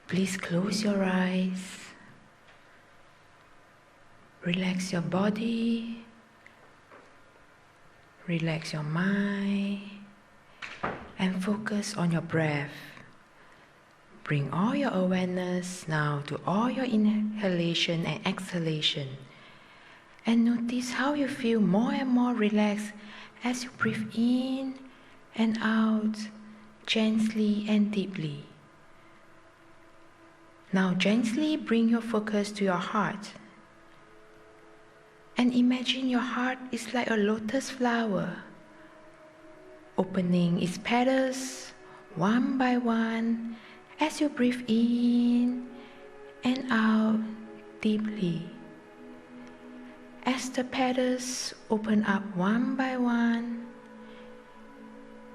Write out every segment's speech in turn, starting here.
Please close your eyes. Relax your body. Relax your mind. And focus on your breath. Bring all your awareness now to all your inhalation and exhalation. And notice how you feel more and more relaxed as you breathe in and out gently and deeply. Now gently bring your focus to your heart. And imagine your heart is like a lotus flower, opening its petals one by one as you breathe in and out deeply. As the petals open up one by one,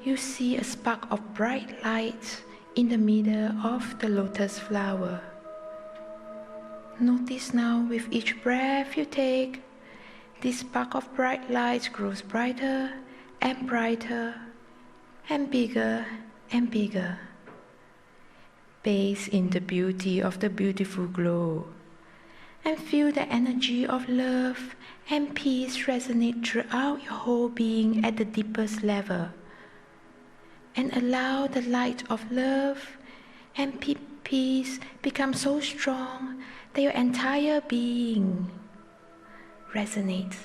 you see a spark of bright light in the middle of the lotus flower. Notice now with each breath you take, this spark of bright light grows brighter and brighter and bigger and bigger. Bathe in the beauty of the beautiful glow and feel the energy of love and peace resonate throughout your whole being at the deepest level. And allow the light of love and peace become so strong that your entire being resonates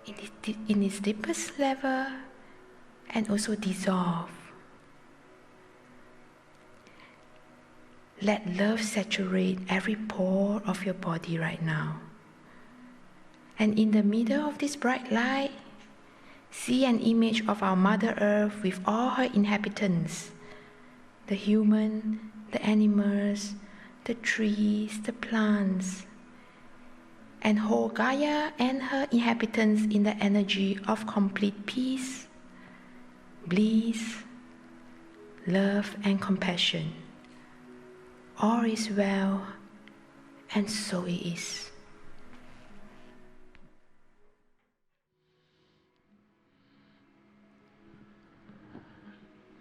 in its deepest level and also dissolve. Let love saturate every pore of your body right now. And in the middle of this bright light, see an image of our Mother Earth with all her inhabitants, the human, the animals, the trees, the plants, and hold Gaia and her inhabitants in the energy of complete peace, bliss, love and compassion. All is well, and so it is.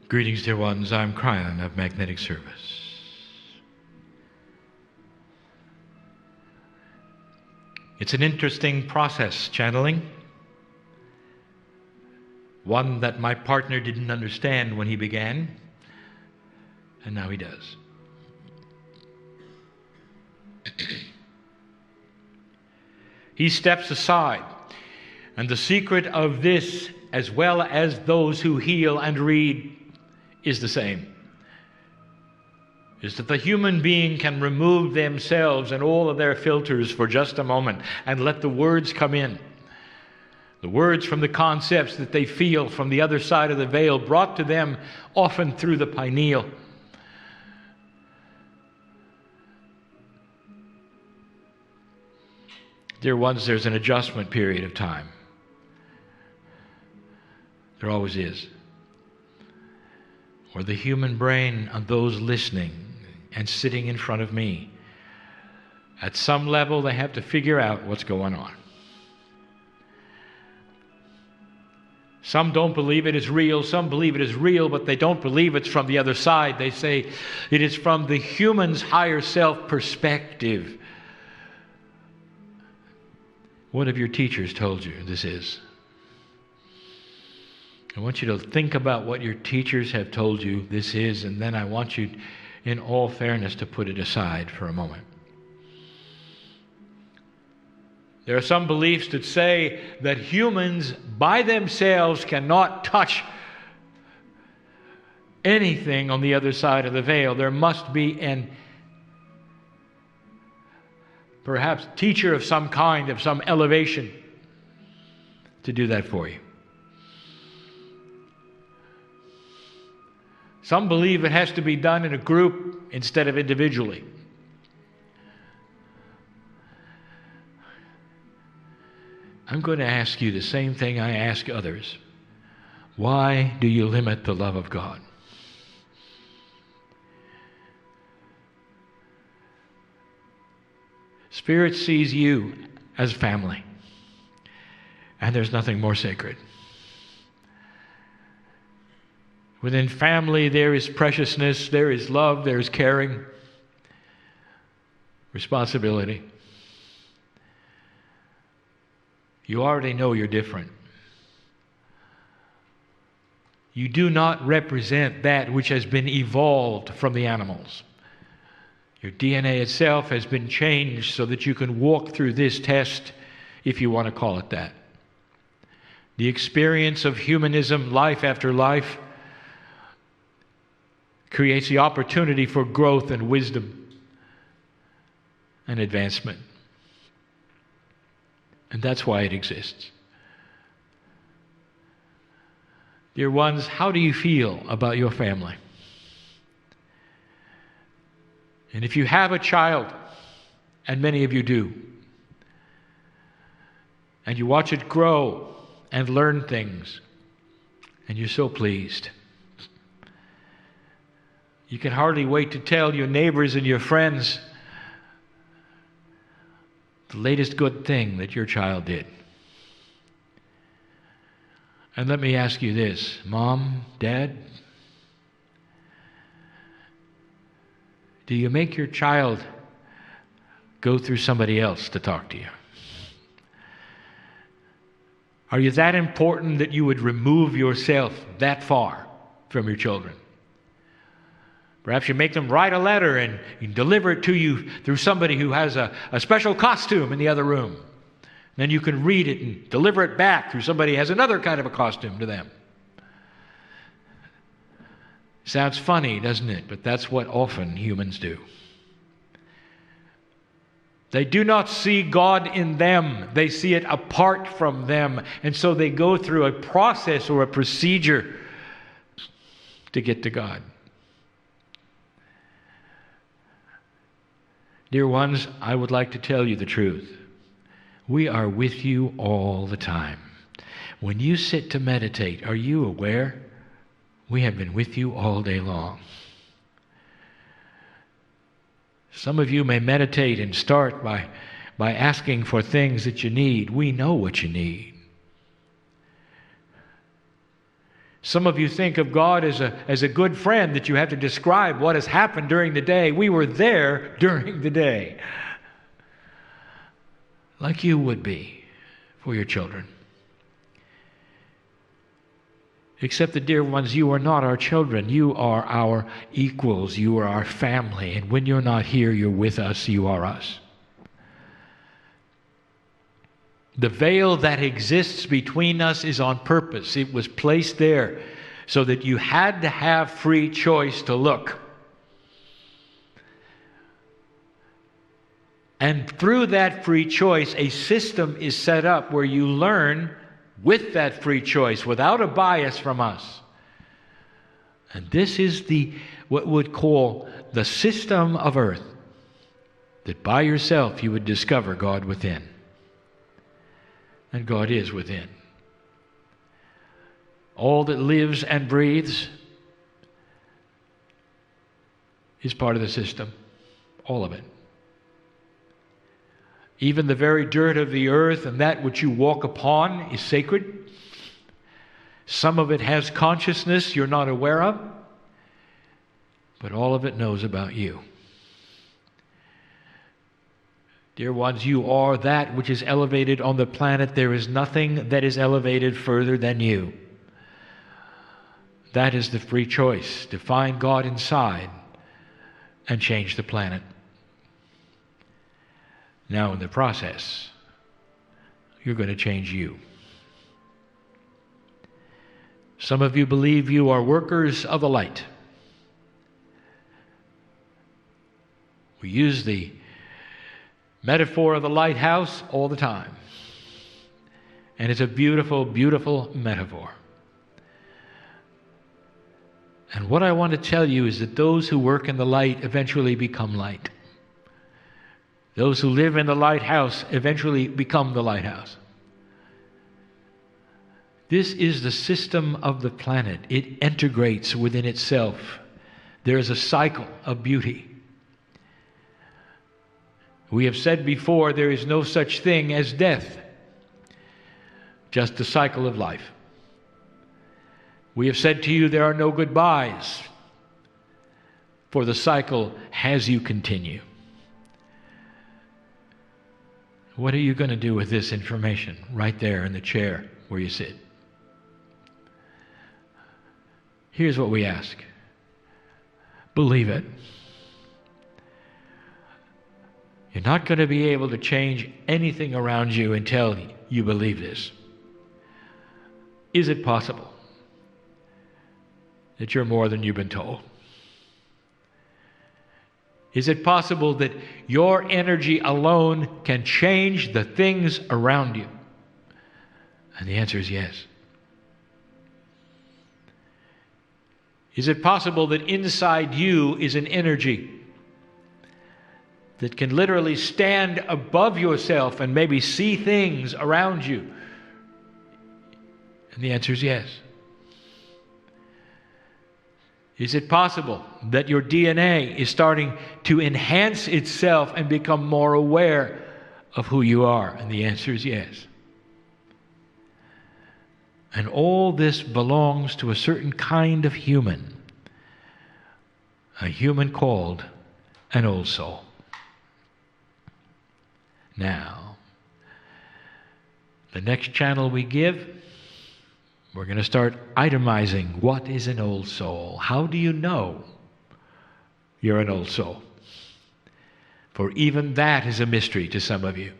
Greetings, dear ones. I'm Kryon of Magnetic Service. It's an interesting process, channeling. One that my partner didn't understand when he began, and now he does. He steps aside, and the secret of this, as well as those who heal and read, is the same. Is that the human being can remove themselves and all of their filters for just a moment and let the words come in. The words from the concepts that they feel from the other side of the veil, brought to them often through the pineal. Dear ones, there's an adjustment period of time. There always is. Or the human brain of those listening and sitting in front of me, at some level they have to figure out what's going on. Some don't believe it is real, some believe it is real, but they don't believe it's from the other side. They say it is from the human's higher self perspective. What have your teachers told you this is? I want you to think about what your teachers have told you this is, and then I want you, in all fairness, to put it aside for a moment. There are some beliefs that say that humans by themselves cannot touch anything on the other side of the veil. There must be an perhaps teacher of some kind, of some elevation, to do that for you. Some believe it has to be done in a group instead of individually. I'm going to ask you the same thing I ask others. Why do you limit the love of God? Spirit sees you as family, and there's nothing more sacred. Within family, there is preciousness, there is love, there is caring, responsibility. You already know you're different. You do not represent that which has been evolved from the animals. Your DNA itself has been changed so that you can walk through this test, if you want to call it that. The experience of humanism, life after life, creates the opportunity for growth and wisdom and advancement. And that's why it exists. Dear ones, how do you feel about your family? And if you have a child, and many of you do, and you watch it grow and learn things, and you're so pleased, you can hardly wait to tell your neighbors and your friends the latest good thing that your child did. And let me ask you this, Mom, Dad, do you make your child go through somebody else to talk to you? Are you that important that you would remove yourself that far from your children? Perhaps you make them write a letter and you deliver it to you through somebody who has a special costume in the other room. Then you can read it and deliver it back through somebody who has another kind of a costume to them. Sounds funny, doesn't it? But that's what often humans do. They do not see God in them. They see it apart from them. And so they go through a process or a procedure to get to God. Dear ones, I would like to tell you the truth. We are with you all the time. When you sit to meditate, are you aware? We have been with you all day long. Some of you may meditate and start by asking for things that you need. We know what you need. Some of you think of God as a good friend that you have to describe what has happened during the day. We were there during the day, like you would be for your children. Except that, dear ones, you are not our children. You are our equals. You are our family. And when you're not here, you're with us. You are us. The veil that exists between us is on purpose. It was placed there so that you had to have free choice to look. And through that free choice, a system is set up where you learn with that free choice, without a bias from us. And this is what would call the system of earth, that by yourself you would discover God within. And God is within. All that lives and breathes is part of the system. All of it. Even the very dirt of the earth and that which you walk upon is sacred. Some of it has consciousness you're not aware of, but all of it knows about you. Dear ones, you are that which is elevated on the planet. There is nothing that is elevated further than you. That is the free choice, to find God inside and change the planet. Now, in the process, you're going to change you. Some of you believe you are workers of the light. We use the metaphor of the lighthouse all the time. And it's a beautiful, beautiful metaphor. And what I want to tell you is that those who work in the light eventually become light. Those who live in the lighthouse eventually become the lighthouse. This is the system of the planet. It integrates within itself. There is a cycle of beauty. We have said before, there is no such thing as death, just the cycle of life. We have said to you there are no goodbyes, for the cycle has you continue. What are you going to do with this information right there in the chair where you sit? Here's what we ask. Believe it. You're not going to be able to change anything around you until you believe this. Is it possible that you're more than you've been told? Is it possible that your energy alone can change the things around you? And the answer is yes. Is it possible that inside you is an energy that can literally stand above yourself and maybe see things around you? And the answer is yes. Is it possible that your DNA is starting to enhance itself and become more aware of who you are? And the answer is yes. And all this belongs to a certain kind of human, a human called an old soul. Now, the next channel we give, we're going to start itemizing what is an old soul. How do you know you're an old soul? For even that is a mystery to some of you.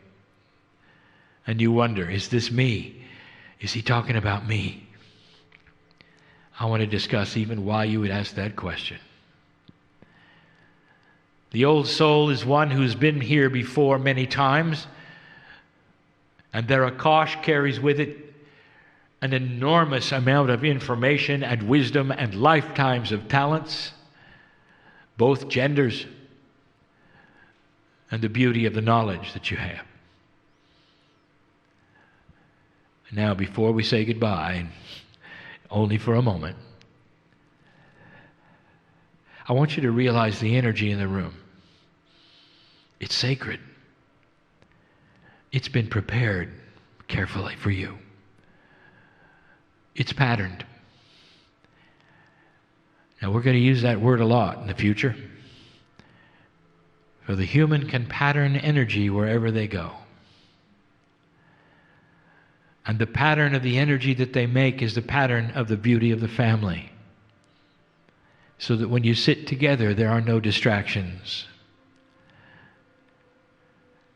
And you wonder, is this me? Is he talking about me? I want to discuss even why you would ask that question. The old soul is one who's been here before many times, and their akash carries with it an enormous amount of information and wisdom and lifetimes of talents, both genders, and the beauty of the knowledge that you have. Now, before we say goodbye, only for a moment, I want you to realize the energy in the room. It's sacred. It's been prepared carefully for you. It's patterned. Now, we're going to use that word a lot in the future. For the human can pattern energy wherever they go. And the pattern of the energy that they make is the pattern of the beauty of the family. So that when you sit together, there are no distractions.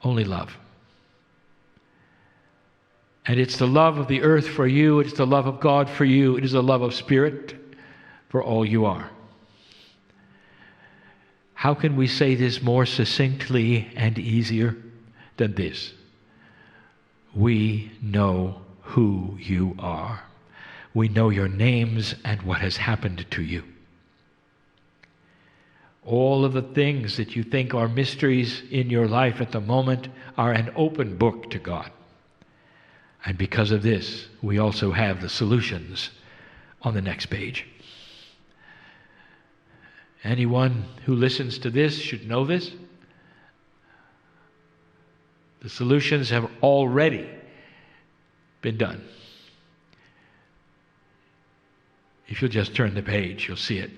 Only love. And it's the love of the earth for you. It's the love of God for you. It is the love of spirit for all you are. How can we say this more succinctly and easier than this? We know who you are. We know your names and what has happened to you. All of the things that you think are mysteries in your life at the moment are an open book to God. And because of this, we also have the solutions on the next page. Anyone who listens to this should know this. The solutions have already been done. If you'll just turn the page, you'll see it.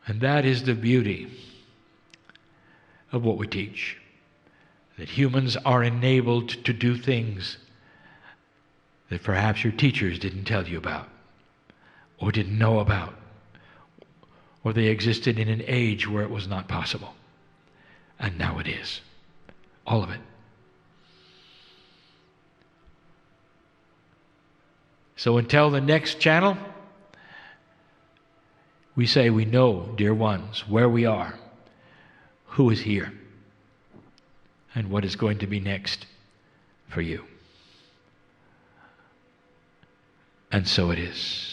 And that is the beauty of what we teach. That humans are enabled to do things that perhaps your teachers didn't tell you about, or didn't know about, or they existed in an age where it was not possible. And now it is. All of it. So until the next channel, we say we know, dear ones, where we are, who is here, and what is going to be next for you. And so it is.